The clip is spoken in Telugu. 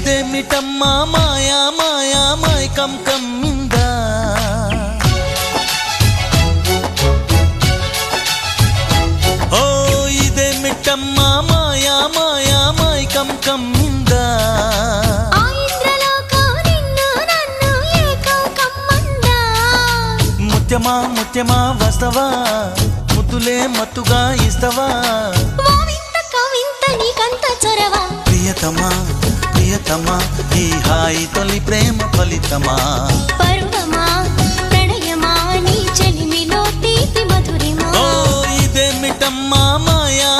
ఇదేమిటమ్మా మాయా మాయా మైకం కమ్మిందా ఓ ఇదేమిటమ్మా మాయా మాయా మైకం కమ్మిందా ముత్యమా ముత్యమా వస్తవా ముద్దులే మత్తుగా ఇస్తవా ప్రియతమా ప్రియతమా ఈ హాయి తొలి ప్రేమ ఫలితమా పర్వమా ప్రణయమా నీ చెలిమిలో తీపి మధురిమా ఓ ఇదేమిటమ్మా మాయా